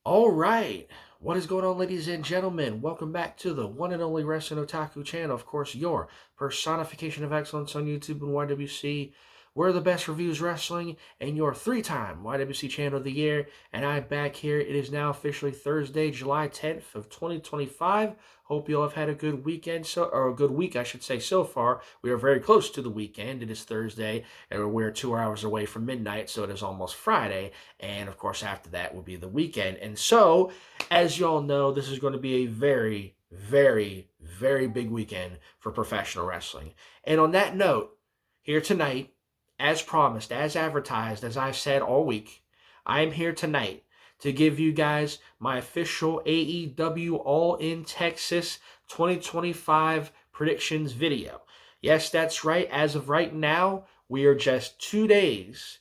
All right. What is going on, ladies and gentlemen? Welcome back to the one and only Wrestling Otaku channel. Of course, your personification of excellence on YouTube and YWC. We're the best reviews wrestling and your three-time YWC channel of the year. And I'm back here. It is now officially Thursday, July 10th of 2025. Hope you all have had a good weekend, or a good week, I should say, so far. We are very close to the weekend. It is Thursday, and we're 2 hours away from midnight, so it is almost Friday. And of course, after that will be the weekend. And so, as you all know, this is going to be a very, very, very big weekend for professional wrestling. And on that note, here tonight, as promised, as advertised, as I've said all week, I am here tonight to give you guys my official AEW All in Texas 2025 predictions video. Yes, that's right. As of right now, we are just 2 days,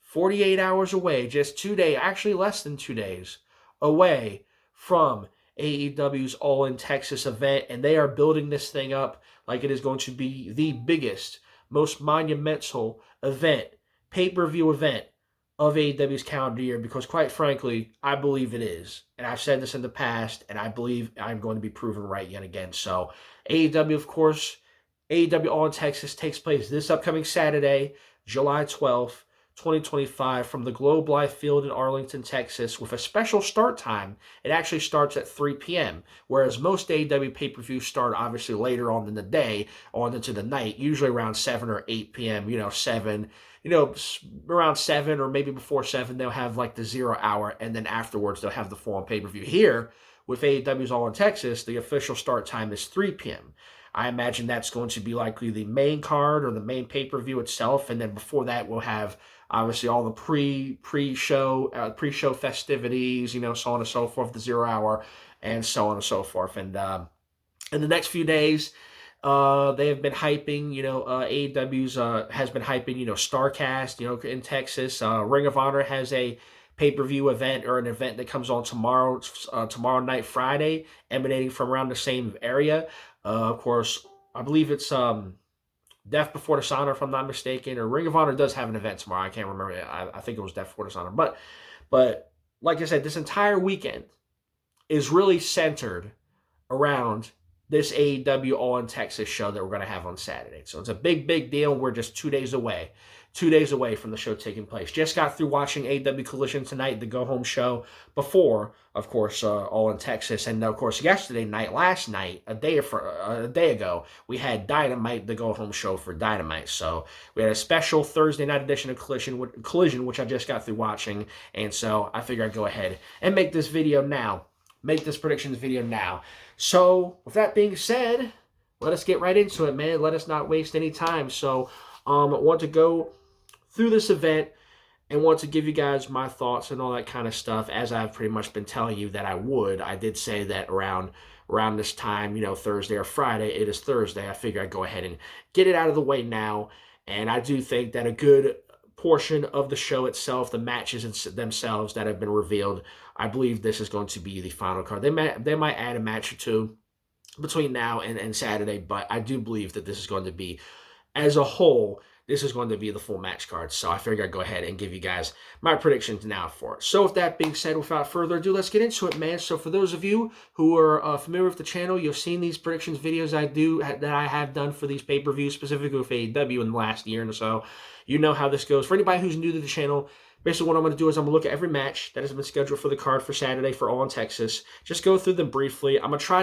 48 hours away, just 2 days, actually less than 2 days away from AEW's All in Texas event, and they are building this thing up like it is going to be the biggest, most monumental event, pay-per-view event of AEW's calendar year, because quite frankly, I believe it is. And I've said this in the past, and I believe I'm going to be proven right yet again. So AEW, of course, AEW All in Texas takes place this upcoming Saturday, July 12th, 2025, from the Globe Life Field in Arlington, Texas, with a special start time. It actually starts at 3 p.m., whereas most AEW pay-per-views start obviously later on in the day, on into the night, usually around 7 or 8 p.m., around 7 or maybe before 7, they'll have like the 0 hour, and then afterwards they'll have the full-on pay-per-view. Here, with AEW's All in Texas, the official start time is 3 p.m. I imagine that's going to be likely the main card or the main pay-per-view itself, and then before that we'll have obviously all the pre-show festivities, so on and so forth, the 0 hour, and so on and so forth. And in the next few days, they have been hyping, AEW's has been hyping, StarCast, in Texas. Ring of Honor has a pay-per-view event, or an event that comes on tomorrow night, Friday, emanating from around the same area. Of course, I believe it's Death Before Dishonor, if I'm not mistaken, or Ring of Honor does have an event tomorrow. I can't remember. I think it was Death Before Dishonor. But like I said, this entire weekend is really centered around this AEW All in Texas show that we're going to have on Saturday. So it's a big, big deal. We're just 2 days away. 2 days away from the show taking place. Just got through watching AEW Collision tonight, the go-home show, before, of course, All in Texas. And, of course, last night, a day ago, we had Dynamite, the go-home show for Dynamite. So we had a special Thursday night edition of Collision, which I just got through watching. And so I figured I'd go ahead and make this video now. Make this predictions video now. So, with that being said, let us get right into it, man. Let us not waste any time. So, I want to go through this event and want to give you guys my thoughts and all that kind of stuff, as I've pretty much been telling you that I would. I did say that around this time, Thursday or Friday. It is Thursday. I figure I'd go ahead and get it out of the way now. And I do think that a good portion of the show itself, the matches themselves that have been revealed, I believe this is going to be the final card. They might add a match or two between now and Saturday, but I do believe that this is going to be, as a whole, this is going to be the full match card. So I figured I'd go ahead and give you guys my predictions now for it. So with that being said, without further ado, let's get into it, man. So for those of you who are familiar with the channel, you've seen these predictions videos that I have done for these pay-per-views, specifically with AEW in the last year or so. You know how this goes. For anybody who's new to the channel, basically what I'm going to do is I'm going to look at every match that has been scheduled for the card for Saturday for All in Texas. Just go through them briefly. I'm going to try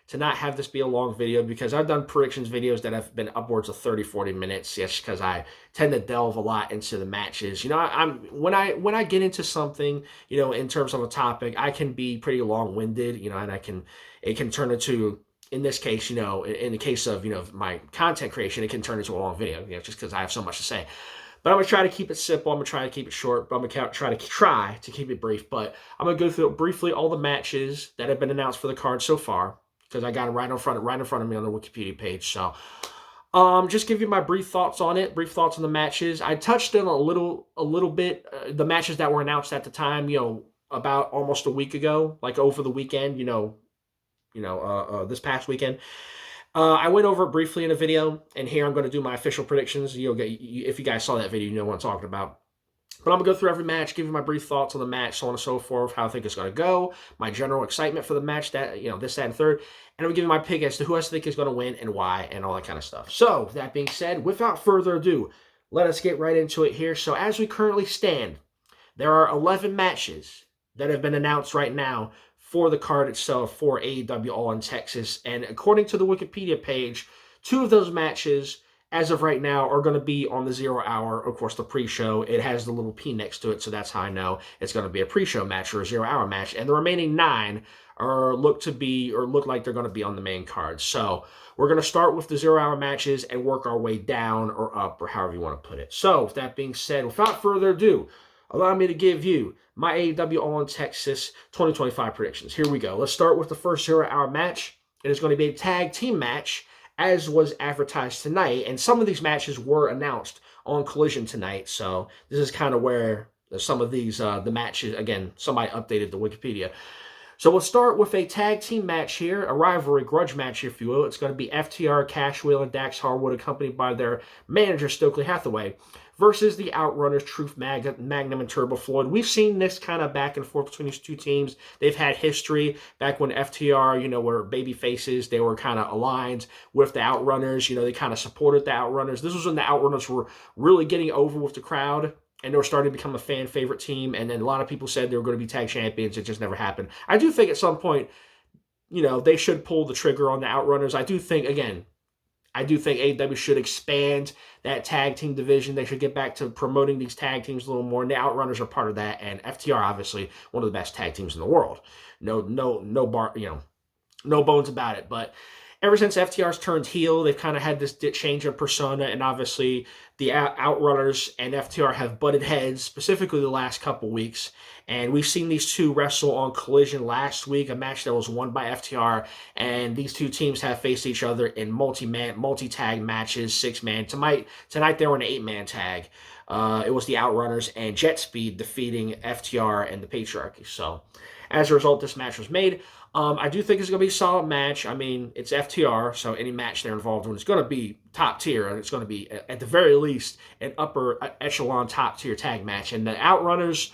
to not have this be a long video, because I've done predictions videos that have been upwards of 30-40 minutes, just because I tend to delve a lot into the matches. When I get into something, in terms of a topic, I can be pretty long-winded, and it can turn into, in this case, in the case of, my content creation, it can turn into a long video, just because I have so much to say. But I'm going to try to keep it simple. I'm going to try to keep it short, but I'm going to try to keep it brief. But I'm going to go through briefly all the matches that have been announced for the card so far, because I got it right in front of me on the Wikipedia page. So just give you my brief thoughts on it, brief thoughts on the matches. I touched on a little bit the matches that were announced at the time, about almost a week ago, like over the weekend, this past weekend. I went over it briefly in a video, and here I'm going to do my official predictions. If you guys saw that video, you know what I'm talking about. But I'm going to go through every match, give you my brief thoughts on the match, so on and so forth, how I think it's going to go, my general excitement for the match, that, this, that, and third. And I'm going to give you my pick as to who I think is going to win and why and all that kind of stuff. So, that being said, without further ado, let us get right into it here. So, as we currently stand, there are 11 matches that have been announced right now for the card itself for AEW All in Texas. And according to the Wikipedia page, 2 of those matches, as of right now, are going to be on the 0 hour. Of course, the pre-show, it has the little P next to it, so that's how I know it's going to be a pre-show match or a 0 hour match. And the remaining 9 look like they're going to be on the main card. So we're going to start with the 0 hour matches and work our way down or up, or however you want to put it. So with that being said, without further ado, allow me to give you my AEW All in Texas 2025 predictions. Here we go. Let's start with the first 0 hour match. It is going to be a tag team match, as was advertised tonight. And some of these matches were announced on Collision tonight. So this is kind of where some of these, the matches, again, somebody updated the Wikipedia. So we'll start with a tag team match here, a rivalry grudge match, if you will. It's going to be FTR, Cash Wheel, and Dax Harwood, accompanied by their manager, Stokely Hathaway, versus the Outrunners, Truth Magnum, and Turbo Floyd. We've seen this kind of back and forth between these two teams. They've had history back when FTR, were baby faces. They were kind of aligned with the Outrunners. They kind of supported the Outrunners. This was when the Outrunners were really getting over with the crowd, and they were starting to become a fan favorite team. And then a lot of people said they were going to be tag champions. It just never happened. I do think at some point, they should pull the trigger on the Outrunners. I do think AEW should expand that tag team division. They should get back to promoting these tag teams a little more. And the Outrunners are part of that. And FTR, obviously, one of the best tag teams in the world. No bones about it. But ever since FTR's turned heel, they've kind of had this change of persona, and obviously the Outrunners and FTR have butted heads, specifically the last couple weeks. And we've seen these two wrestle on Collision last week, a match that was won by FTR, and these two teams have faced each other in multi-tag matches, 6-man. Tonight they were an 8-man tag. It was the Outrunners and Jet Speed defeating FTR and the Patriarchy. So, as a result, this match was made. I do think it's going to be a solid match. I mean, it's FTR, so any match they're involved in is going to be top tier. It's going to be, at the very least, an upper echelon top tier tag match. And the Outrunners,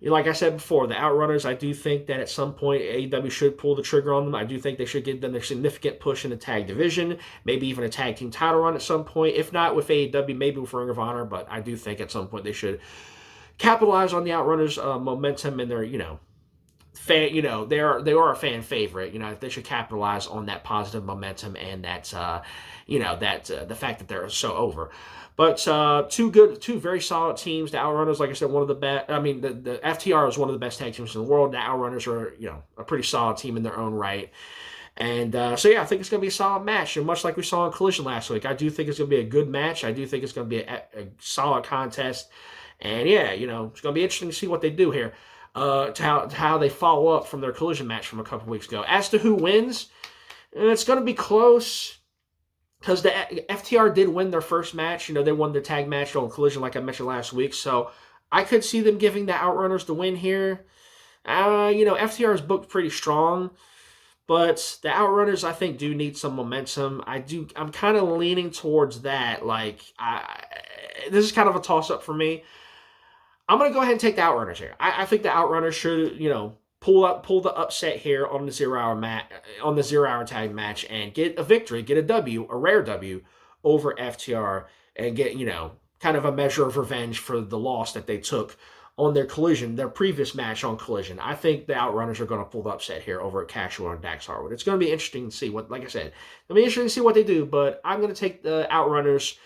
like I said before, the Outrunners, I do think that at some point AEW should pull the trigger on them. I do think they should give them a significant push in the tag division, maybe even a tag team title run at some point. If not with AEW, maybe with Ring of Honor, but I do think at some point they should capitalize on the Outrunners' momentum and their, fan, they are a fan favorite. They should capitalize on that positive momentum and that, the fact that they're so over. But two very solid teams. The Outrunners, like I said, one of the best. I mean, the FTR is one of the best tag teams in the world. The Outrunners are, a pretty solid team in their own right. And I think it's going to be a solid match. And much like we saw in Collision last week, I do think it's going to be a good match. I do think it's going to be a solid contest. And it's going to be interesting to see what they do here. To how they follow up from their Collision match from a couple weeks ago. As to who wins, it's going to be close, because the FTR did win their first match. They won their tag match on Collision, like I mentioned last week. So I could see them giving the Outrunners the win here. FTR is booked pretty strong, but the Outrunners, I think, do need some momentum. I'm kind of leaning towards that. This is kind of a toss-up for me. I'm going to go ahead and take the Outrunners here. I think the Outrunners should, pull the upset here on the 0 hour tag match and get a victory, get a W, a rare W over FTR, and get, kind of a measure of revenge for the loss that they took on their previous match on Collision. I think the Outrunners are going to pull the upset here over Cash Wheel and Dax Harwood. It's going to be interesting to see what they do, but I'm going to take the Outrunners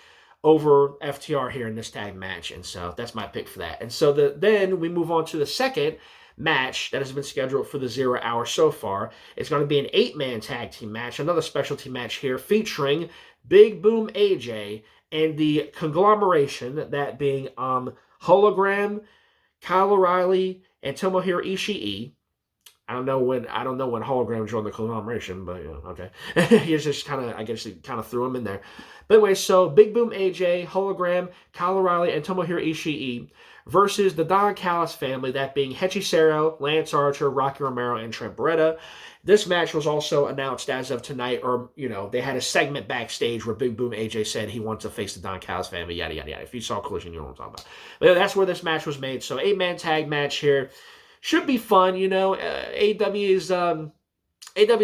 over FTR here in this tag match, and so that's my pick for that. And so then we move on to the second match that has been scheduled for the 0 hour so far. It's going to be an 8-man tag team match, another specialty match here, featuring Big Boom AJ and the conglomeration, that being Hologram, Kyle O'Reilly, and Tomohiro Ishii, I don't know when Hologram joined the conglomeration, but okay. He's just kind of, I guess he kind of threw him in there. But anyway, so Big Boom AJ, Hologram, Kyle O'Reilly, and Tomohiro Ishii versus the Don Callis family, that being Hechicero, Lance Archer, Rocky Romero, and Trent Beretta. This match was also announced as of tonight, or, they had a segment backstage where Big Boom AJ said he wants to face the Don Callis family, yada, yada, yada. If you saw Collision, you know what I'm talking about. But yeah, that's where this match was made. So 8-man tag match here. Should be fun, AEW's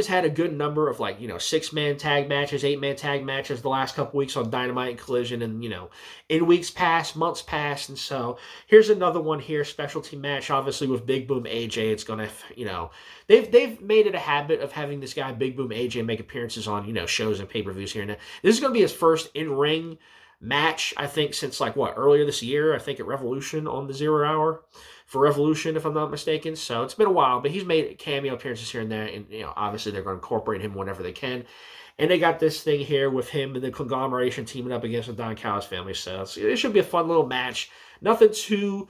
had a good number of 6-man tag matches, 8-man tag matches the last couple weeks on Dynamite and Collision, and in weeks past, months past, and so here's another one here, specialty match, obviously with Big Boom AJ. It's gonna, they've made it a habit of having this guy Big Boom AJ make appearances on shows and pay-per-views here and there. This is gonna be his first in-ring match, I think, since earlier this year, I think at Revolution on the 0 Hour. For Revolution, if I'm not mistaken. So it's been a while, but he's made cameo appearances here and there, and obviously they're going to incorporate him whenever they can. And they got this thing here with him and the conglomeration teaming up against the Don Callis family. So it should be a fun little match. Nothing too.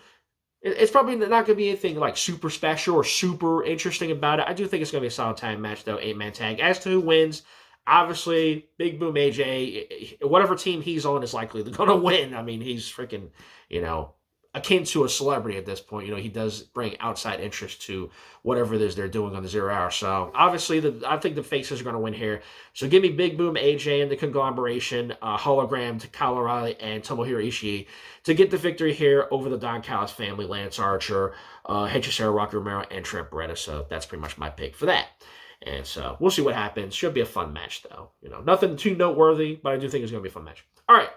It's probably not going to be anything super special or super interesting about it. I do think it's going to be a solid time match, though, 8-man tag. As to who wins, obviously, Big Boom AJ, whatever team he's on is likely going to win. I mean, he's freaking, akin to a celebrity at this point. He does bring outside interest to whatever it is they're doing on the 0 Hour. So obviously, I think the faces are going to win here. So give me Big Boom AJ and the conglomeration, Hologram to Kyle O'Reilly and Tomohiro Ishii to get the victory here over the Don Callis family, Lance Archer, Hechicero, Rocky Romero, and Trent Beretta. So that's pretty much my pick for that. And so we'll see what happens. Should be a fun match, though. Nothing too noteworthy, but I do think it's going to be a fun match. All right.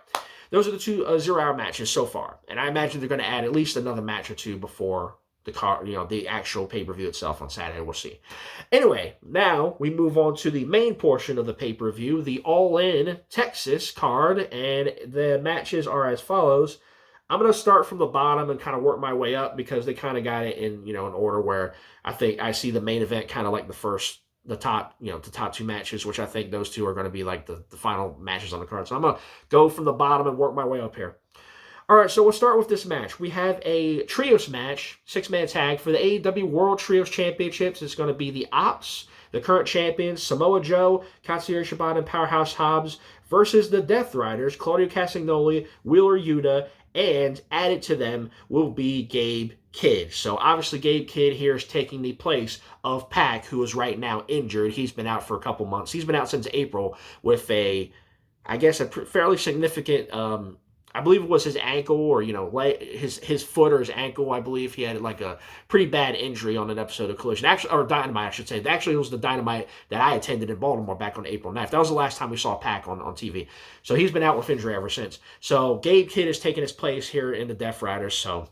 Those are the two 0 Hour matches so far. And I imagine they're going to add at least another match or two before the actual pay-per-view itself on Saturday. We'll see. Anyway, now we move on to the main portion of the pay-per-view, the All-In Texas card. And the matches are as follows. I'm going to start from the bottom and kind of work my way up because they kind of got it in, an order where I think I see the main event kind of like the top two matches, which I think those two are going to be the final matches on the card. So I'm going to go from the bottom and work my way up here. All right, so we'll start with this match. We have a trios match, 6-man tag for the AEW World Trios Championships. It's going to be the Ops, the current champions, Samoa Joe, Katsuyori Shibata, and Powerhouse Hobbs versus the Death Riders, Claudio Castagnoli, Wheeler Yuta, and added to them will be Gabe Kidd. So obviously Gabe Kidd here is taking the place of Pac, who is right now injured. He's been out for a couple months. He's been out since April with a fairly significant, I believe it was his ankle or, his foot or his ankle. I believe he had a pretty bad injury on an episode of Collision. Actually, or Dynamite, I should say. Actually, it was the Dynamite that I attended in Baltimore back on April 9th. That was the last time we saw Pac on TV. So he's been out with injury ever since. So Gabe Kidd is taking his place here in the Death Riders. So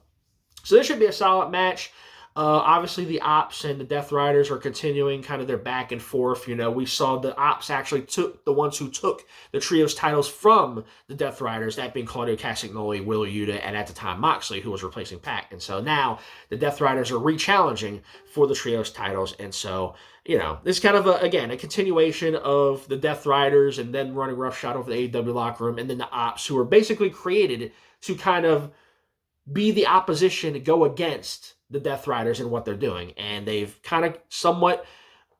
this should be a solid match. Obviously, the Ops and the Death Riders are continuing kind of their back and forth. We saw the Ops actually took the ones who took the trios titles from the Death Riders, that being Claudio Castagnoli, Wheeler Yuta, and at the time Moxley, who was replacing Pac. And so now the Death Riders are re-challenging for the trios titles. And so, this is kind of, a continuation of the Death Riders and then running roughshod over the AEW locker room, and then the Ops, who were basically created to kind of be the opposition to go against the Death Riders and what they're doing. And they've kind of somewhat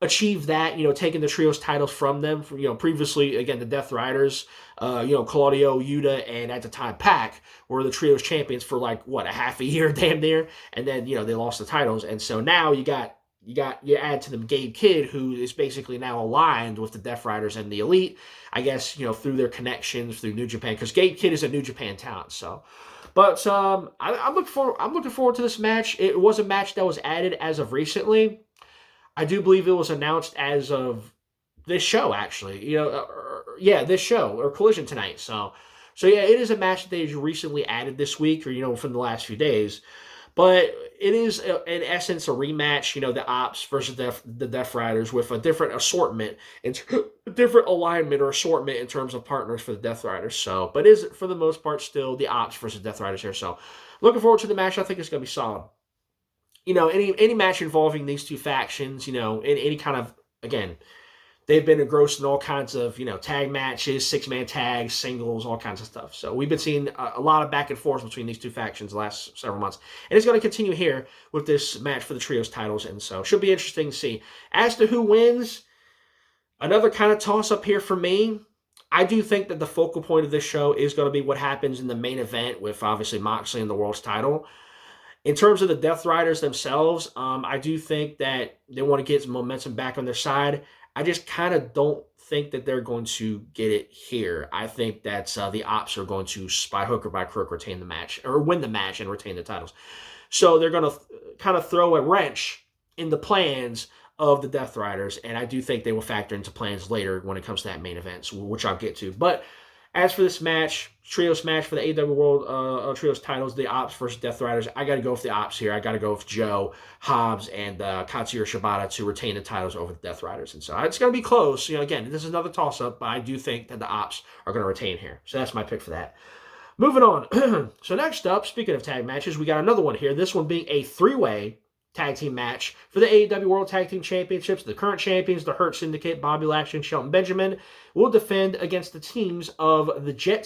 achieved that, taking the trios titles from them. Previously, again, the Death Riders, Claudio, Yuta, and at the time Pac were the trios champions for a half a year, damn near. And then, they lost the titles. And so now you add to them Gabe Kidd, who is basically now aligned with the Death Riders and the Elite, I guess, through their connections through New Japan, because Gabe Kidd is a New Japan talent. So, but I'm looking forward to this match. It was a match that was added as of recently. I do believe it was announced as of this show, actually. This show or Collision tonight. So yeah, it is a match that they recently added this week, or from the last few days. But it is, in essence, a rematch, the Ops versus the Death Riders with a different assortment, and different alignment or assortment in terms of partners for the Death Riders. So, but is, for the most part, still the Ops versus Death Riders here. So, looking forward to the match. I think it's going to be solid. Any match involving these two factions, in any kind of, again, they've been engrossed in all kinds of, tag matches, 6-man tags, singles, all kinds of stuff. So we've been seeing a lot of back and forth between these two factions the last several months. And it's going to continue here with this match for the trios titles. And so it should be interesting to see. As to who wins, another kind of toss-up here for me. I do think that the focal point of this show is going to be what happens in the main event with, obviously, Moxley and the World's title. In terms of the Death Riders themselves, I do think that they want to get some momentum back on their side. I just kind of don't think that they're going to get it here. I think that the Ops are going to, by hook or by crook, retain the match, or win the match and retain the titles. So they're going to kind of throw a wrench in the plans of the Death Riders, and I do think they will factor into plans later when it comes to that main event, which I'll get to. But as for this match, trios match for the AEW World Trios titles, the Ops versus Death Riders, I got to go with the Ops here. I got to go with Joe, Hobbs, and Katsuyori Shibata to retain the titles over the Death Riders. And so it's going to be close. Again, this is another toss-up, but I do think that the Ops are going to retain here. So that's my pick for that. Moving on. So next up, speaking of tag matches, we got another one here. This one being a 3-way tag team match for the AEW World Tag Team Championships. The current champions, the Hurt Syndicate, Bobby Lashley and Shelton Benjamin, will defend against the teams of Jet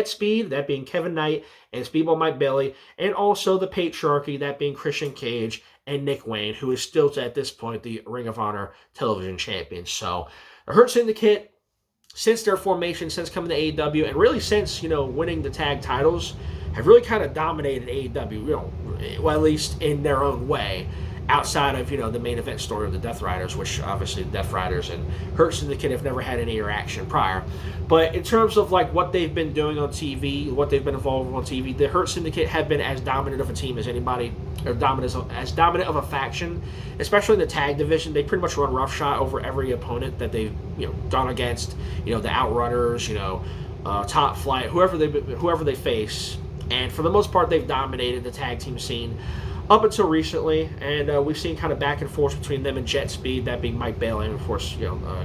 Speed, that being Kevin Knight and Speedball Mike Bailey, and also the Patriarchy, that being Christian Cage and Nick Wayne, who is still at this point the Ring of Honor Television Champion. So the Hurt Syndicate, since their formation, since coming to AEW, and really since winning the tag titles, have really kind of dominated AEW, well, at least in their own way, outside of, the main event story of the Death Riders, which obviously the Death Riders and Hurt Syndicate have never had any interaction prior. But in terms of what they've been doing on TV, what they've been involved with on TV, the Hurt Syndicate have been as dominant of a team as anybody, or as dominant of a faction, especially in the tag division. They pretty much run roughshod over every opponent that they've gone against. The Outrunners, Top Flight, whoever they face. And for the most part, they've dominated the tag team scene up until recently. And we've seen kind of back and forth between them and Jet Speed, that being Mike Bailey and, of course,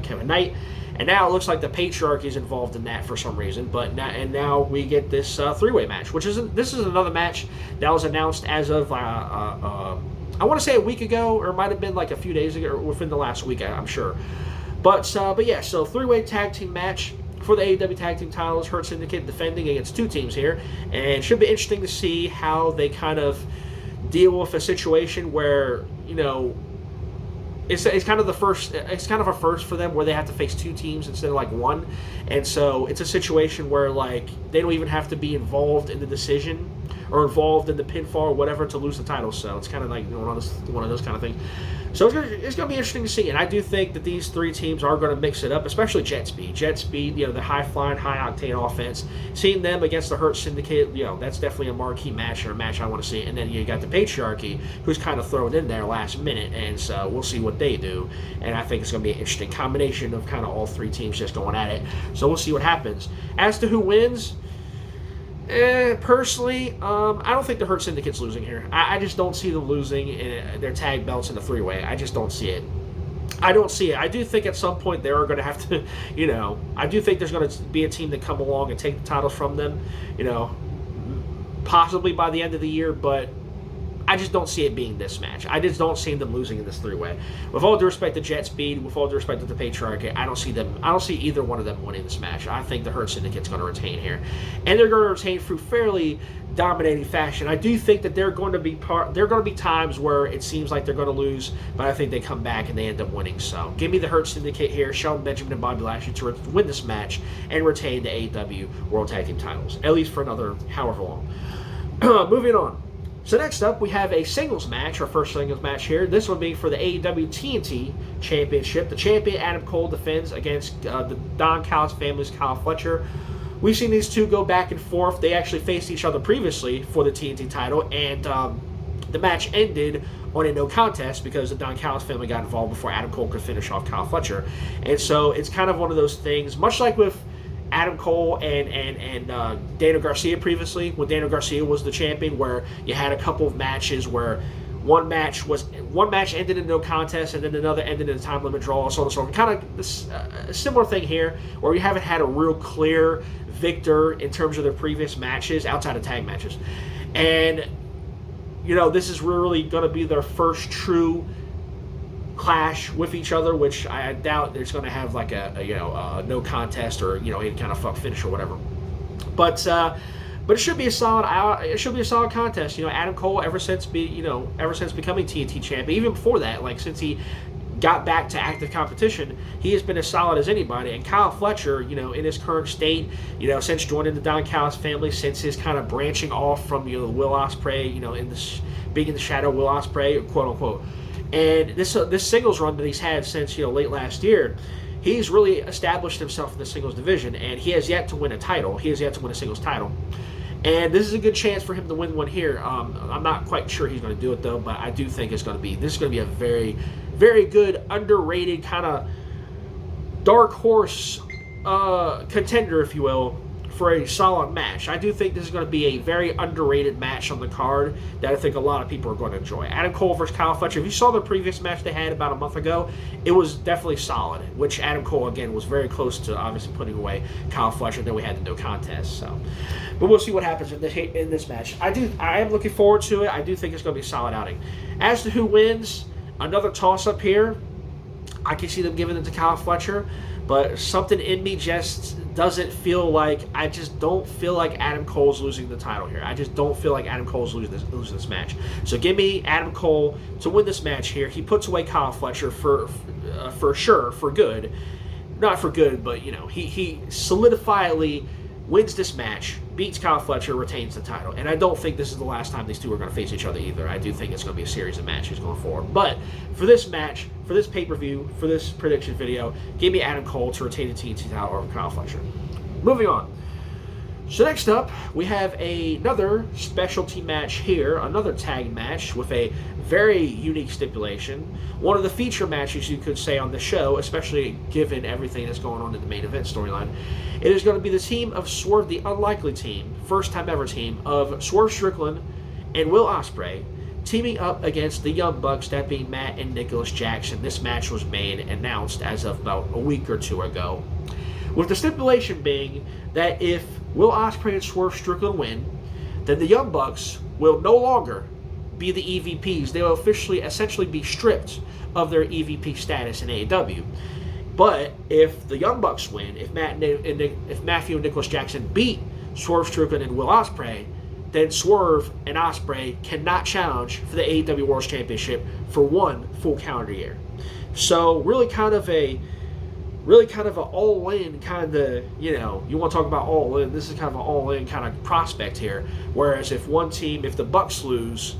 Kevin Knight. And now it looks like the Patriarchy is involved in that for some reason. But now we get this 3-way match, this is another match that was announced as of, I want to say a week ago, or it might have been a few days ago, or within the last week, I'm sure. But yeah, so 3-way tag team match for the AEW Tag Team titles. Hurt Syndicate defending against 2 teams here, and it should be interesting to see how they kind of deal with a situation where it's kind of the first. It's kind of a first for them where they have to face 2 teams instead of 1, and so it's a situation where they don't even have to be involved in the decision or involved in the pinfall or whatever to lose the title. So it's kind of one of those kind of things. So it's going to be interesting to see, and I do think that these 3 teams are going to mix it up, especially Jet Speed. Jet Speed, the high-flying, high-octane offense. Seeing them against the Hurt Syndicate, that's definitely a marquee match, or a match I want to see. And then you got the Patriarchy, who's kind of thrown in there last minute, and so we'll see what they do. And I think it's going to be an interesting combination of kind of all 3 teams just going at it. So we'll see what happens. As to who wins, personally, I don't think the Hurt Syndicate's losing here. I just don't see them losing in their tag belts in a 3-way. I just don't see it. I don't see it. I do think at some point they are going to have to, I do think there's going to be a team that come along and take the titles from them, possibly by the end of the year, but I just don't see it being this match. I just don't see them losing in this 3-way. With all due respect to Jet Speed, with all due respect to the Patriarchy, I don't see either one of them winning this match. I think the Hurt Syndicate's going to retain here, and they're going to retain through fairly dominating fashion. I do think that there are going to be times where it seems like they're going to lose, but I think they come back and they end up winning. So give me the Hurt Syndicate here, Shelton Benjamin and Bobby Lashley to win this match and retain the AEW World Tag Team titles, at least for another however long. Moving on. So next up, we have a singles match, our first singles match here. This one being for the AEW TNT Championship. The champion, Adam Cole, defends against the Don Callis family's Kyle Fletcher. We've seen these two go back and forth. They actually faced each other previously for the TNT title, and the match ended on a no contest because the Don Callis family got involved before Adam Cole could finish off Kyle Fletcher. And so it's kind of one of those things, much like with Adam Cole and Daniel Garcia previously, when Daniel Garcia was the champion, where you had a couple of matches where one match ended in no contest and then another ended in a time limit draw, so on and so on. Kind of a similar thing here, where you haven't had a real clear victor in terms of their previous matches outside of tag matches, and this is really going to be their first true clash with each other, which I doubt there's going to have like a no contest or any kind of fuck finish or whatever. But it should be a solid contest. Adam Cole ever since becoming TNT champion, even before that, like since he got back to active competition, he has been as solid as anybody. And Kyle Fletcher, in his current state, since joining the Don Callis family, since his kind of branching off from Will Ospreay, being in the shadow of Will Ospreay, quote unquote. And this singles run that he's had since late last year, he's really established himself in the singles division, and he has yet to win a title. He has yet to win a singles title. And this is a good chance for him to win one here. I'm not quite sure he's going to do it, though, but I do think this is going to be a very, very good, underrated, kind of dark horse contender, if you will, for a solid match. I do think this is going to be a very underrated match on the card that I think a lot of people are going to enjoy. Adam Cole versus Kyle Fletcher. If you saw the previous match they had about a month ago, it was definitely solid, which Adam Cole, again, was very close to obviously putting away Kyle Fletcher. Then we had the no contest. But we'll see what happens in this match. I am looking forward to it. I do think it's going to be a solid outing. As to who wins, another toss-up here. I can see them giving it to Kyle Fletcher, but something in me just doesn't feel like, I just don't feel like Adam Cole's losing the title here. I just don't feel like Adam Cole's losing this match. So give me Adam Cole to win this match here. He puts away Kyle Fletcher for sure, for good. Not for good, but he solidifiedly wins this match, beats Kyle Fletcher, retains the title. And I don't think this is the last time these two are going to face each other either. I do think it's going to be a series of matches going forward. But for this match, for this pay-per-view, for this prediction video, give me Adam Cole to retain the TNT title over Kyle Fletcher. Moving on. So next up, we have another specialty match here, another tag match with a very unique stipulation. One of the feature matches, you could say, on the show, especially given everything that's going on in the main event storyline. It is going to be the team of Swerve, the Unlikely Team, first time ever team, of Swerve Strickland and Will Ospreay, teaming up against the Young Bucks, that being Matt and Nicholas Jackson. This match was made and announced as of about a week or two ago, with the stipulation being that if Will Ospreay and Swerve Strickland win, then the Young Bucks will no longer be the EVPs. They will essentially be stripped of their EVP status in AEW. But if the Young Bucks win, if Matthew and Nicholas Jackson beat Swerve Strickland and Will Ospreay, then Swerve and Ospreay cannot challenge for the AEW World Championship for one full calendar year. So really kind of a all-in kind of, you want to talk about all-in, this is kind of an all-in kind of prospect here. Whereas if the Bucks lose,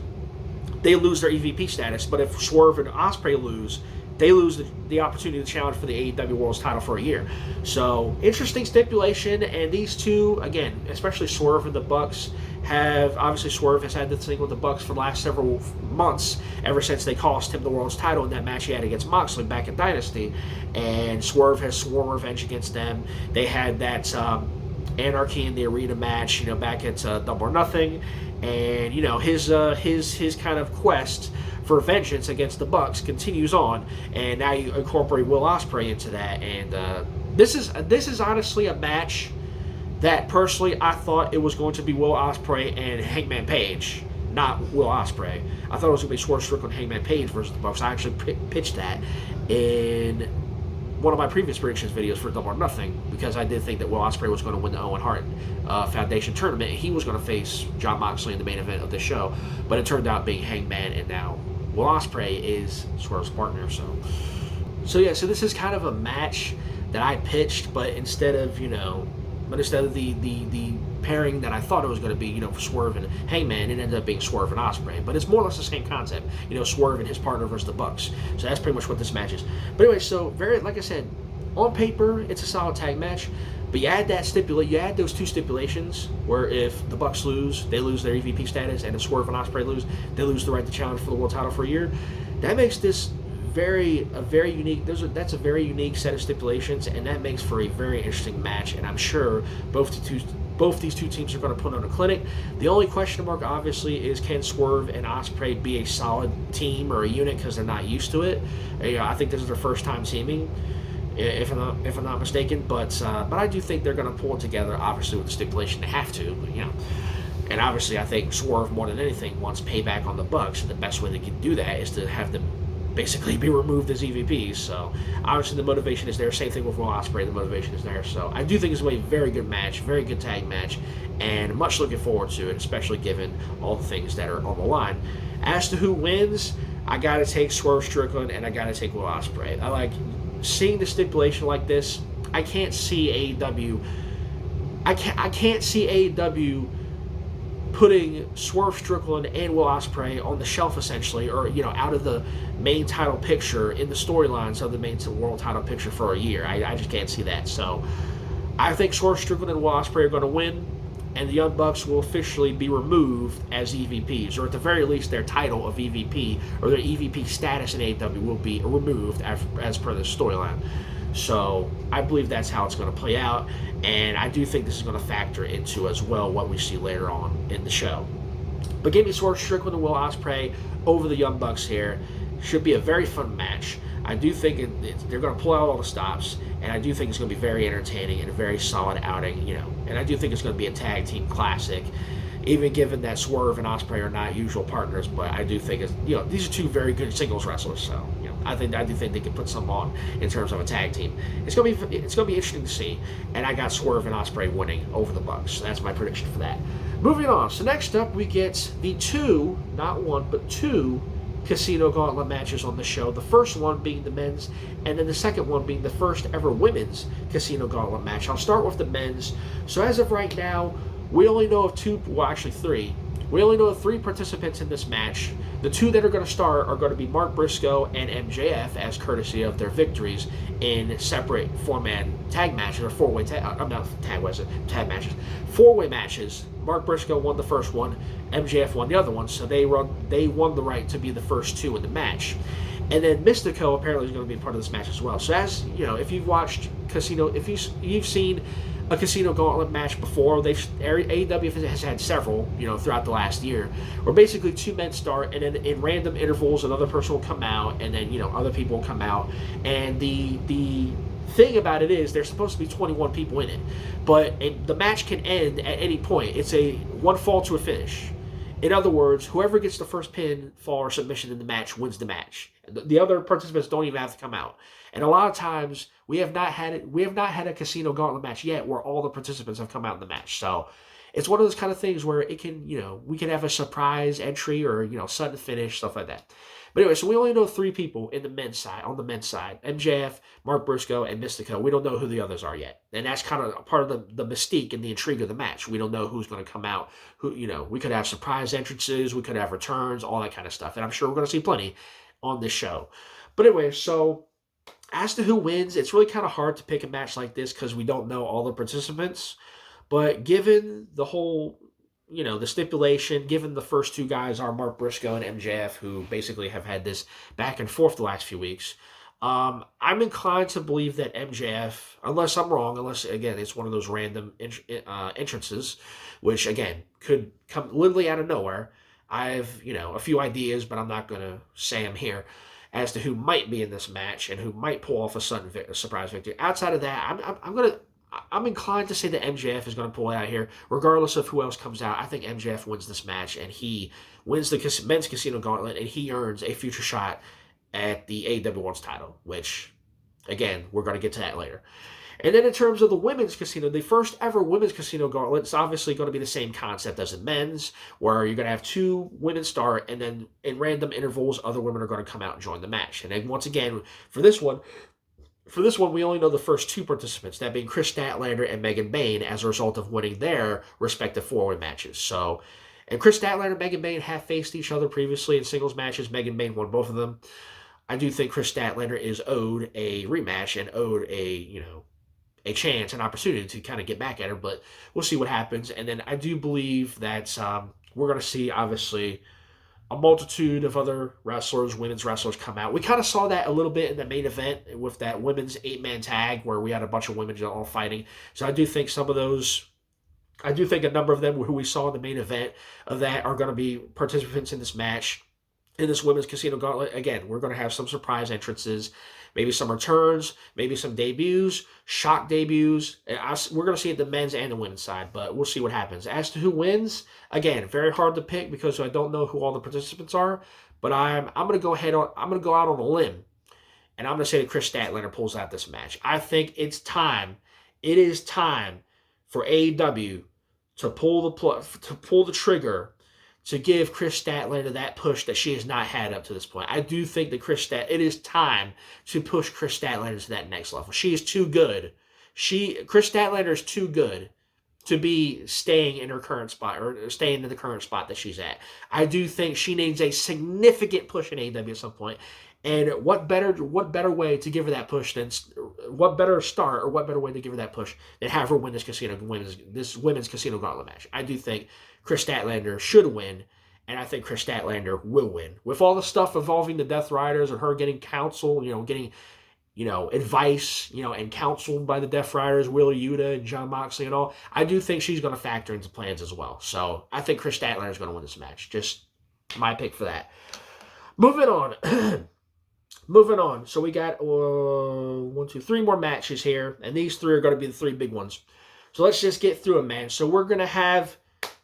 they lose their EVP status. But if Swerve and Ospreay lose, they lose the opportunity to challenge for the AEW World's title for a year. So, interesting stipulation, and these two, again, especially Swerve and the Bucks, Swerve has had this thing with the Bucks for the last several months, ever since they cost him the World's title in that match he had against Moxley back in Dynasty, and Swerve has sworn revenge against them. They had that Anarchy in the Arena match, back at Double or Nothing, and his kind of quest for vengeance against the Bucks continues on, and now you incorporate Will Ospreay into that, and this is honestly a match that personally I thought it was going to be Will Ospreay and Hangman Page, not Will Ospreay. I thought it was going to be Swerve Strickland and Hangman Page versus the Bucks. I actually pitched that in one of my previous predictions videos for Double or Nothing, because I did think that Will Ospreay was going to win the Owen Hart Foundation tournament, and he was going to face Jon Moxley in the main event of the show, but it turned out being Hangman, and now Will Ospreay is Swerve's partner. So this is kind of a match that I pitched, but instead of the pairing that I thought it was going to be, for Swerve and Hangman, it ended up being Swerve and Ospreay. But it's more or less the same concept, Swerve and his partner versus the Bucks. So that's pretty much what this match is. But anyway, so like I said, on paper, it's a solid tag match. But you add those two stipulations, where if the Bucks lose, they lose their EVP status, and if Swerve and Ospreay lose, they lose the right to challenge for the world title for a year. That makes this a very unique. That's a very unique set of stipulations, and that makes for a very interesting match. And I'm sure both these two teams are going to put on a clinic. The only question mark, obviously, is can Swerve and Ospreay be a solid team or a unit, because they're not used to it. I think this is their first time teaming, if I'm not mistaken. But I do think they're going to pull it together. Obviously, with the stipulation, they have to. And obviously, I think Swerve more than anything wants payback on the Bucks, and the best way they can do that is to have them basically be removed as EVPs. So obviously the motivation is there. Same thing with Will Ospreay, the motivation is there. So I do think it's going to be a very good match, very good tag match, and much looking forward to it, especially given all the things that are on the line. As to who wins, I got to take Swerve Strickland and I got to take Will Ospreay. I like seeing the stipulation like this. I can't see AEW. I can't see AEW putting Swerve Strickland and Will Ospreay on the shelf essentially, or out of the main title picture in the storylines of the main world title picture for a year. I just can't see that. So I think Swerve Strickland and Will Ospreay are going to win, and the Young Bucks will officially be removed as EVPs, or at the very least their title of EVP or their EVP status in AEW will be removed as per the storyline. So I believe that's how it's going to play out, and I do think this is going to factor into as well what we see later on in the show. But give me Swerve Strickland and Will Ospreay over the Young Bucks here. Should be a very fun match. I do think they're going to pull out all the stops, and I do think it's going to be very entertaining and a very solid outing, and I do think it's going to be a tag team classic, even given that Swerve and Ospreay are not usual partners. But I do think these are two very good singles wrestlers, so I do think they can put some on in terms of a tag team. It's gonna be interesting to see, and I got Swerve and Ospreay winning over the Bucks. So that's my prediction for that. Moving on. So next up we get the two, not one, but two Casino Gauntlet matches on the show. The first one being the men's, and then the second one being the first ever women's Casino Gauntlet match. I'll start with the men's. So as of right now, we only know of three. We only know of three participants in this match. The two that are going to start are going to be Mark Briscoe and MJF, as courtesy of their victories in separate four-man tag matches, or four-way tag matches. Four-way matches. Mark Briscoe won the first one, MJF won the other one, so they won the right to be the first two in the match. And then Mystico apparently is going to be part of this match as well. So as if you've watched if you've seen a Casino Gauntlet match before, AEW has had several, throughout the last year, where basically two men start, and then in random intervals another person will come out, and then other people will come out, and the thing about it is there's supposed to be 21 people in it, but the match can end at any point. It's a one fall to a finish. In other words, whoever gets the first pin, fall, or submission in the match wins the match. The other participants don't even have to come out. And a lot of times we have not had a Casino Gauntlet match yet where all the participants have come out in the match. So it's one of those kind of things where it can, we can have a surprise entry or, sudden finish, stuff like that. But anyway, so we only know three people on the men's side, MJF, Mark Briscoe, and Mystico. We don't know who the others are yet. And that's kind of part of the mystique and the intrigue of the match. We don't know who's going to come out. We could have surprise entrances, we could have returns, all that kind of stuff. And I'm sure we're going to see plenty on this show. But anyway, so as to who wins, it's really kind of hard to pick a match like this because we don't know all the participants. But given the whole, the stipulation, given the first two guys are Mark Briscoe and MJF, who basically have had this back and forth the last few weeks, I'm inclined to believe that MJF, unless I'm wrong, again, it's one of those random entrances, which, again, could come literally out of nowhere. I have, a few ideas, but I'm not going to say them here as to who might be in this match and who might pull off a sudden surprise victory. Outside of that, I'm inclined to say that MJF is going to pull it out here, regardless of who else comes out. I think MJF wins this match, and he wins the men's Casino Gauntlet, and he earns a future shot at the AEW World's title, which, again, we're going to get to that later. And then in terms of the women's casino, the first ever women's Casino Gauntlet, it's obviously going to be the same concept as the men's, where you're going to have two women start, and then in random intervals, other women are going to come out and join the match. And then once again, for this one, we only know the first two participants, that being Chris Statlander and Megan Bayne, as a result of winning their respective four-way matches. So, and Chris Statlander and Megan Bayne have faced each other previously in singles matches. Megan Bayne won both of them. I do think Chris Statlander is owed a rematch and owed a chance, an opportunity to kind of get back at her, but we'll see what happens. And then I do believe that we're going to see, obviously, a multitude of other women's wrestlers come out. We kind of saw that a little bit in the main event with that women's 8-man tag where we had a bunch of women all fighting. So I do think a number of them who we saw in the main event of that are going to be participants in this match. in this women's casino gauntlet. Again, we're going to have some surprise entrances, maybe some returns, maybe some debuts, shock debuts. We're going to see it the men's and the women's side, but we'll see what happens. As to who wins, again, very hard to pick because I don't know who all the participants are. But I'm going to go out on a limb, and I'm going to say that Chris Statlander pulls out this match. I think it's time. It is time for AEW to pull the trigger to give Chris Statlander that push that she has not had up to this point. I do think that it is time to push Chris Statlander to that next level. She is too good. Chris Statlander is too good to be staying in her current spot or staying in the current spot that she's at. I do think she needs a significant push in AEW at some point. And what better way to give her that push than what better start or what better way to give her that push than have her win this women's casino gauntlet match? I do think Chris Statlander should win, and I think Chris Statlander will win. With all the stuff involving the Death Riders and her getting counsel, getting advice, and counsel by the Death Riders, Wheeler Yuta and John Moxley and all, I do think she's going to factor into plans as well. So I think Chris Statlander is going to win this match. Just my pick for that. Moving on. Moving on. So we got 3 more matches here, and these 3 are going to be the 3 big ones. So let's just get through them, man. So we're going to have,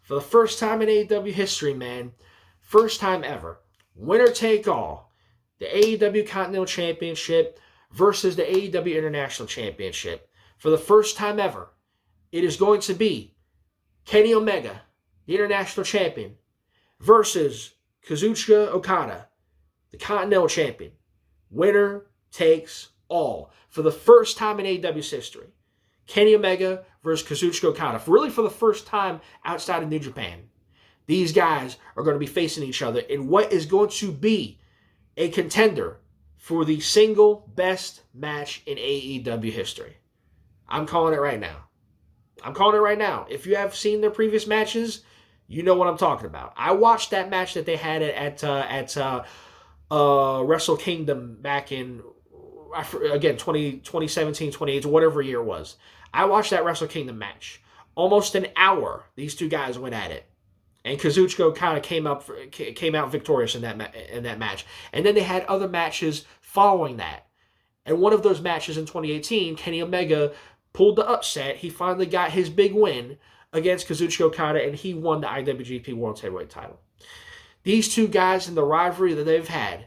for the first time in AEW history, man, first time ever, winner take all, the AEW Continental Championship versus the AEW International Championship. For the first time ever, it is going to be Kenny Omega, the International Champion, versus Kazuchika Okada, the Continental Champion. Winner takes all. For the first time in AEW's history, Kenny Omega versus Kazuchika Okada. For the first time outside of New Japan. These guys are going to be facing each other in what is going to be a contender for the single best match in AEW history. I'm calling it right now. If you have seen their previous matches, you know what I'm talking about. I watched that match that they had at Wrestle Kingdom back in, again, 2017, 2018, whatever year it was. I watched that Wrestle Kingdom match. Almost an hour, these 2 guys went at it. And Kazuchika Okada came out victorious in that match. And then they had other matches following that. And one of those matches in 2018, Kenny Omega pulled the upset. He finally got his big win against Kazuchika Okada, and he won the IWGP World Heavyweight title. These 2 guys in the rivalry that they've had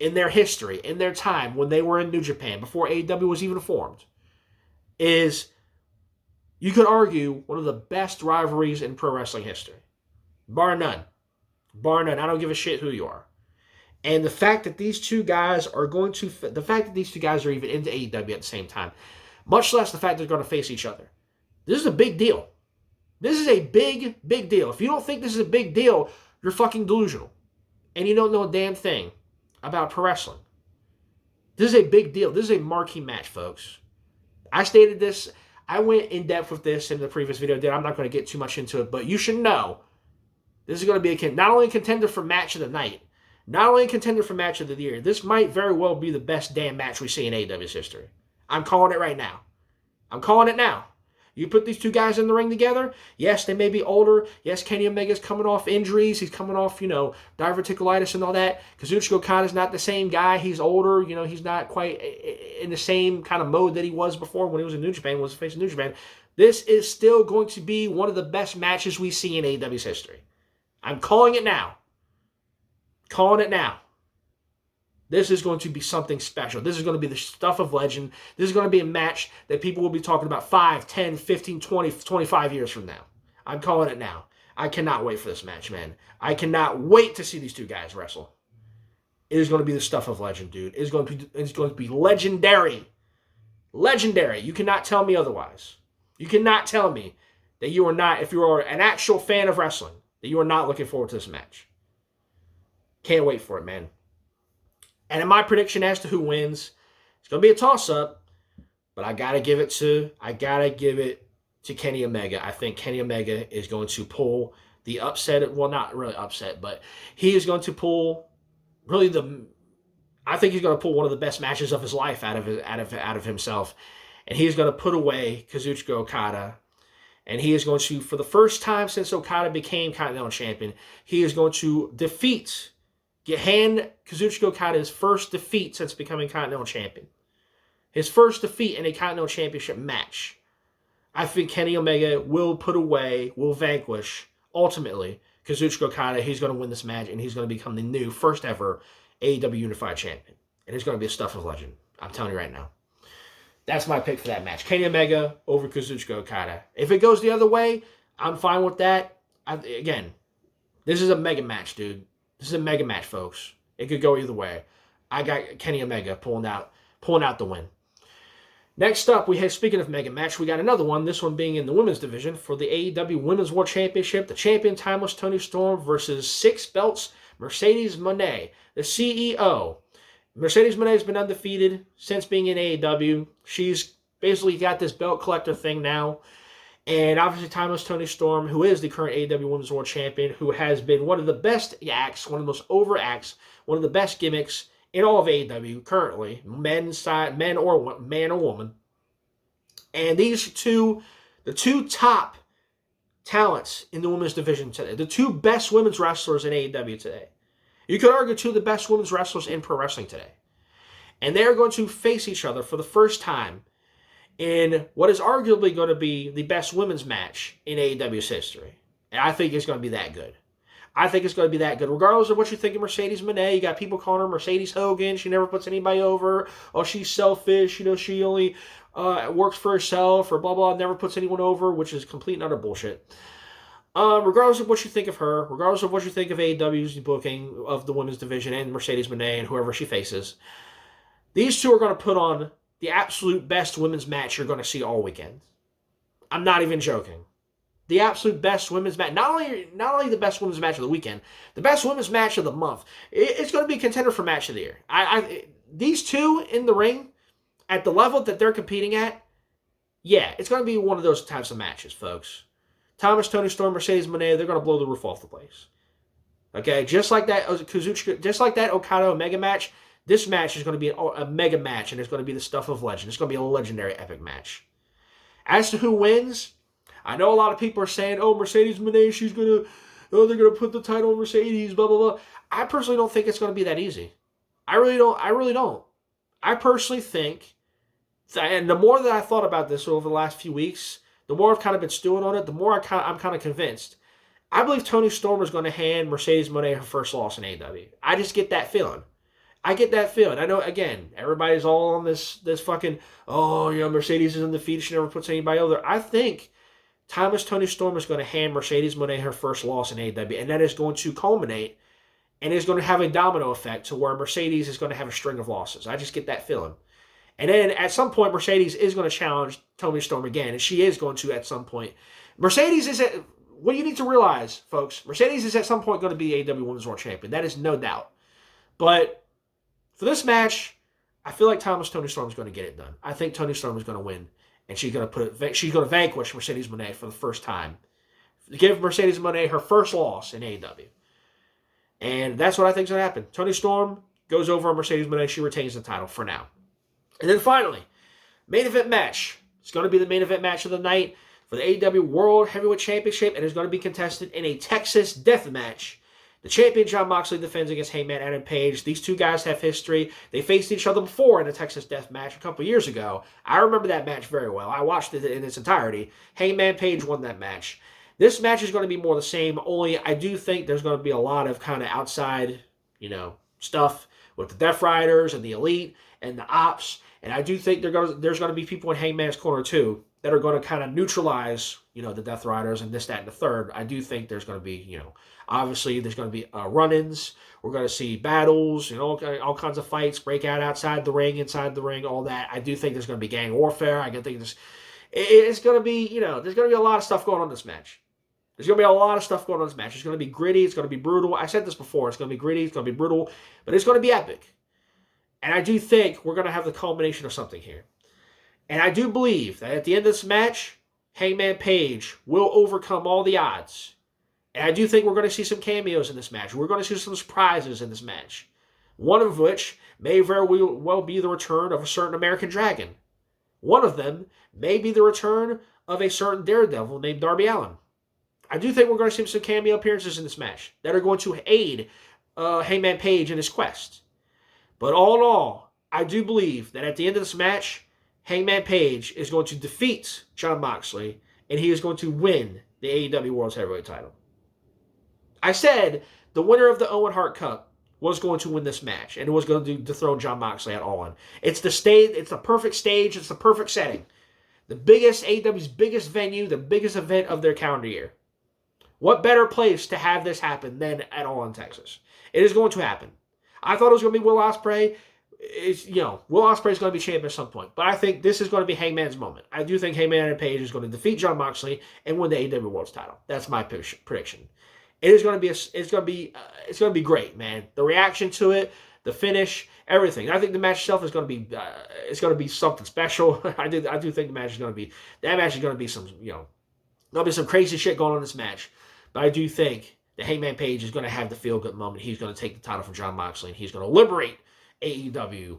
in their history, in their time when they were in New Japan, before AEW was even formed, is, you could argue, one of the best rivalries in pro wrestling history. Bar none. I don't give a shit who you are. And the fact that these 2 guys are even into AEW at the same time, much less the fact they're going to face each other. This is a big deal. This is a big, big deal. If you don't think this is a big deal, you're fucking delusional. And you don't know a damn thing about pro wrestling. This is a big deal. This is a marquee match, folks. I stated this. I went in depth with this in the previous video. I'm not going to get too much into it, but you should know this is going to be not only a contender for match of the night, not only a contender for match of the year, this might very well be the best damn match we see in AEW's history. I'm calling it right now. I'm calling it now. You put these 2 guys in the ring together, yes, they may be older. Yes, Kenny Omega's coming off injuries. He's coming off, diverticulitis and all that. Kazuchika Okada's not the same guy. He's older. He's not quite in the same kind of mode that he was before when he was in New Japan, was facing New Japan. This is still going to be one of the best matches we see in AEW's history. I'm calling it now. This is going to be something special. This is going to be the stuff of legend. This is going to be a match that people will be talking about 5, 10, 15, 20, 25 years from now. I'm calling it now. I cannot wait for this match, man. I cannot wait to see these 2 guys wrestle. It is going to be the stuff of legend, dude. It's going to be legendary. Legendary. You cannot tell me otherwise. You cannot tell me that you are not, if you are an actual fan of wrestling, that you are not looking forward to this match. Can't wait for it, man. And in my prediction as to who wins, it's going to be a toss-up, but I got to give it to Kenny Omega. I think Kenny Omega is going to pull the upset, well, not really upset, but he is going to pull I think he's going to pull one of the best matches of his life out of himself. And he's going to put away Kazuchika Okada. And he is going to, for the first time since Okada became Continental Champion, he is going to defeat hand Kazuchika Okada his first defeat since becoming Continental Champion. His first defeat in a Continental Championship match. I think Kenny Omega will vanquish, ultimately, Kazuchika Okada. He's going to win this match, and he's going to become the new first ever AEW Unified Champion. And it's going to be a stuff of legend. I'm telling you right now. That's my pick for that match. Kenny Omega over Kazuchika Okada. If it goes the other way, I'm fine with that. Again, this is a mega match, dude. This is a mega match, folks. It could go either way. I got Kenny Omega pulling out the win. Next up, speaking of mega match, we got another one. This one being in the women's division for the AEW Women's World Championship. The champion, Timeless Toni Storm, versus 6 belts, Mercedes Moné, the CEO. Mercedes Moné has been undefeated since being in AEW. She's basically got this belt collector thing now. And obviously, Timeless Toni Storm, who is the current AEW Women's World Champion, who has been one of the best acts, one of the most over acts, one of the best gimmicks in all of AEW currently, man or woman. And these two, the two top talents in the women's division today, the two best women's wrestlers in AEW today. You could argue two of the best women's wrestlers in pro wrestling today. And they are going to face each other for the first time in what is arguably going to be the best women's match in AEW's history. And I think it's going to be that good. Regardless of what you think of Mercedes Moné. You got people calling her Mercedes Hogan. She never puts anybody over. Oh, she's selfish. She only works for herself or blah, blah, never puts anyone over, which is complete and utter bullshit. Regardless of what you think of her, regardless of what you think of AEW's booking of the women's division and Mercedes Moné and whoever she faces, these two are going to put on the absolute best women's match you're going to see all weekend. I'm not even joking. The absolute best women's match. Not only the best women's match of the weekend, the best women's match of the month. It's going to be a contender for match of the year. These two in the ring, at the level that they're competing at, yeah, it's going to be one of those types of matches, folks. Thomas, Toni Storm, Mercedes Moné, they're going to blow the roof off the place. Okay, just like that Okada Omega match, this match is going to be a mega match, and it's going to be the stuff of legend. It's going to be a legendary epic match. As to who wins, I know a lot of people are saying, oh, Mercedes Moné, they're going to put the title on Mercedes, blah, blah, blah. I personally don't think it's going to be that easy. I really don't. I personally think, and the more that I thought about this over the last few weeks, the more I've kind of been stewing on it, the more I'm kind of convinced. I believe Toni Storm is going to hand Mercedes Moné her first loss in AEW. I just get that feeling. I know, again, everybody's all on this fucking, Mercedes is undefeated, she never puts anybody over. I think Timeless Toni Storm is going to hand Mercedes Moné her first loss in AEW, and that is going to culminate and is going to have a domino effect to where Mercedes is going to have a string of losses. I just get that feeling. And then at some point, Mercedes is going to challenge Toni Storm again, and she is going to at some point. Mercedes is what you need to realize, folks, Mercedes is at some point going to be AEW Women's World Champion. That is no doubt. But for this match, I feel like Toni Storm is going to get it done. I think Toni Storm is going to win, and she's going to vanquish Mercedes Moné for the first time. Give Mercedes Moné her first loss in AEW. And that's what I think is going to happen. Toni Storm goes over on Mercedes Moné. She retains the title for now. And then finally, main event match. It's going to be the main event match of the night for the AEW World Heavyweight Championship, and it's going to be contested in a Texas death match. The champion, Jon Moxley, defends against Hangman Adam Page. These two guys have history. They faced each other before in a Texas death match a couple years ago. I remember that match very well. I watched it in its entirety. Hangman Page won that match. This match is going to be more the same, only I do think there's going to be a lot of kind of outside, stuff with the Death Riders and the Elite and the Ops. And I do think there's going to be people in Hangman's corner, too, that are going to kind of neutralize, the Death Riders and this, that, and the third. I do think there's going to be, obviously there's going to be run-ins. We're going to see battles, all kinds of fights break out outside the ring, inside the ring, all that. I do think there's going to be gang warfare. I think it's going to be, there's going to be a lot of stuff going on in this match. There's going to be a lot of stuff going on in this match. It's going to be gritty. It's going to be brutal. I said this before. It's going to be gritty. It's going to be brutal. But it's going to be epic. And I do think we're going to have the culmination of something here. And I do believe that at the end of this match, Hangman Page will overcome all the odds. And I do think we're going to see some cameos in this match. We're going to see some surprises in this match. One of which may very well be the return of a certain American Dragon. One of them may be the return of a certain Daredevil named Darby Allin. I do think we're going to see some cameo appearances in this match that are going to aid Hangman Page in his quest. But all in all, I do believe that at the end of this match, Hangman Page is going to defeat Jon Moxley, and he is going to win the AEW World Heavyweight title. I said the winner of the Owen Hart Cup was going to win this match, and it was going to dethrone Jon Moxley at All In. It's the stage, it's the perfect stage, it's the perfect setting. The biggest, AEW's biggest venue, the biggest event of their calendar year. What better place to have this happen than at All In Texas? It is going to happen. I thought it was going to be Will Ospreay. Will Ospreay is going to be champion at some point, but I think this is going to be Hangman's moment. I do think Hangman Page is going to defeat Jon Moxley and win the AEW World title. That's my prediction. It is going to be great, man. The reaction to it, the finish, everything. I think the match itself is going to be something special. I do think the match is going to be some, there'll be some crazy shit going on in this match, but I do think that Hangman Page is going to have the feel good moment. He's going to take the title from Jon Moxley and he's going to liberate AEW,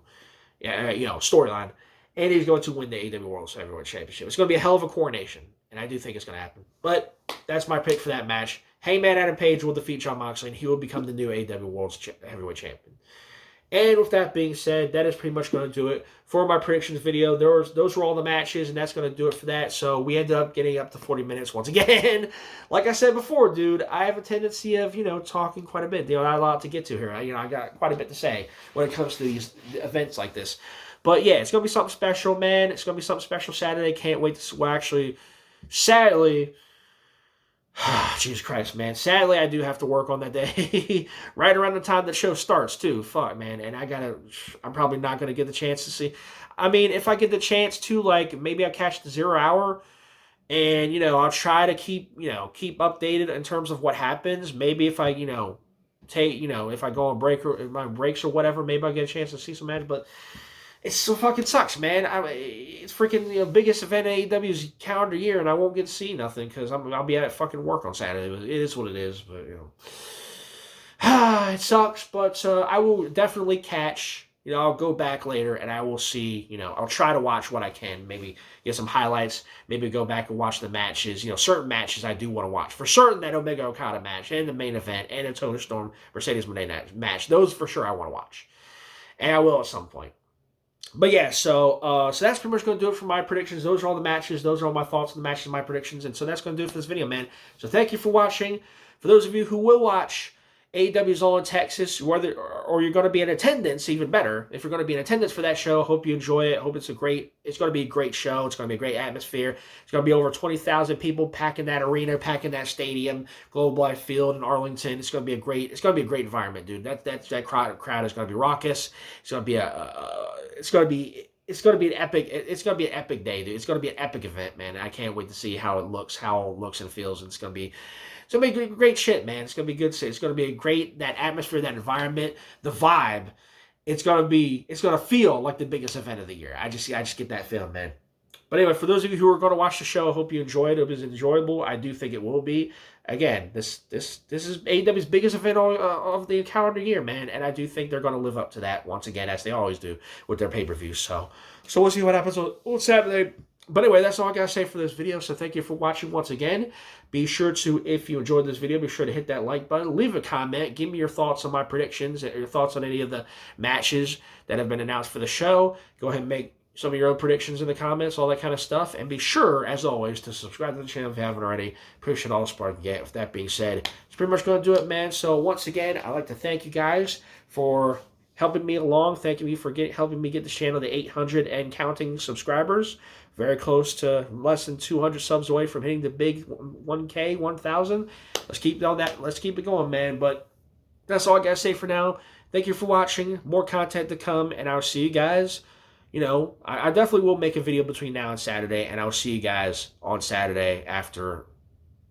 storyline, and he's going to win the AEW World Heavyweight Championship. It's going to be a hell of a coronation, and I do think it's going to happen. But that's my pick for that match. Hangman Adam Page will defeat Jon Moxley, and he will become the new AEW World Heavyweight Champion. And with that being said, that is pretty much going to do it for my predictions video. Those were all the matches, and that's going to do it for that. So we ended up getting up to 40 minutes once again. Like I said before, dude, I have a tendency of, talking quite a bit. Not a lot to get to here. I got quite a bit to say when it comes to these events like this. But yeah, it's going to be something special, man. It's going to be something special Saturday. Can't wait to, sadly, Jesus Christ, man. Sadly, I do have to work on that day. Right around the time the show starts, too. Fuck, man. And I'm probably not going to get the chance to see. I mean, if I get the chance to, maybe I'll catch the 0 hour. And, I'll try to keep updated in terms of what happens. Maybe if I, if I go on my breaks or whatever, maybe I'll get a chance to see some match. But it so fucking sucks, man. It's freaking the biggest event in AEW's calendar year, and I won't get to see nothing because I'll be at fucking work on Saturday. It is what it is, but it sucks. But I will definitely catch. I'll go back later and I will see. I'll try to watch what I can. Maybe get some highlights. Maybe go back and watch the matches. Certain matches I do want to watch. For certain, that Omega Okada match and the main event and the Tony Storm Mercedes Moné match. Those for sure I want to watch, and I will at some point. But yeah, so that's pretty much going to do it for my predictions. Those are all the matches. Those are all my thoughts on the matches and my predictions. And so that's going to do it for this video, man. So thank you for watching. For those of you who will watch AEW's All in Texas, or you're going to be in attendance, even better. If you're going to be in attendance for that show, hope you enjoy it. Hope it's going to be a great show. It's going to be a great atmosphere. It's going to be over 20,000 people packing that arena, packing that stadium, Globe Life Field in Arlington. It's going to be a great environment, dude. That crowd is going to be raucous. It's going to be an epic day, dude. It's going to be an epic event, man. I can't wait to see how it looks and feels. And it's going to be great shit, man. It's going to be good shit. It's going to be that atmosphere, that environment, the vibe. It's going to feel like the biggest event of the year. I just get that feeling, man. But anyway, for those of you who are going to watch the show, I hope you enjoyed it. It was enjoyable. I do think it will be. Again, this is AEW's biggest event of the calendar year, man. And I do think they're going to live up to that once again, as they always do with their pay-per-views. So we'll see what happens on Saturday. But anyway, that's all I got to say for this video. So thank you for watching once again. Be sure to, if you enjoyed this video, be sure to hit that like button. Leave a comment. Give me your thoughts on my predictions, your thoughts on any of the matches that have been announced for the show. Go ahead and make some of your own predictions in the comments, all that kind of stuff. And be sure, as always, to subscribe to the channel if you haven't already. Appreciate all the support I can get. With that being said, it's pretty much going to do it, man. So once again, I'd like to thank you guys for helping me along. Thank you for helping me get this channel to 800 and counting subscribers. Very close to less than 200 subs away from hitting the big 1K, 1,000. Let's keep on that. Let's keep it going, man. But that's all I got to say for now. Thank you for watching. More content to come, and I'll see you guys. I definitely will make a video between now and Saturday, and I'll see you guys on Saturday after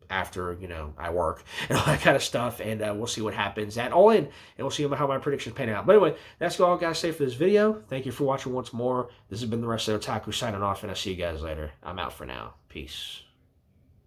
I work and all that kind of stuff, and we'll see what happens at All In, and we'll see how my predictions pan out. But anyway, that's all I got to say for this video. Thank you for watching once more. This has been the rest of Otaku signing off, and I'll see you guys later. I'm out for now. Peace.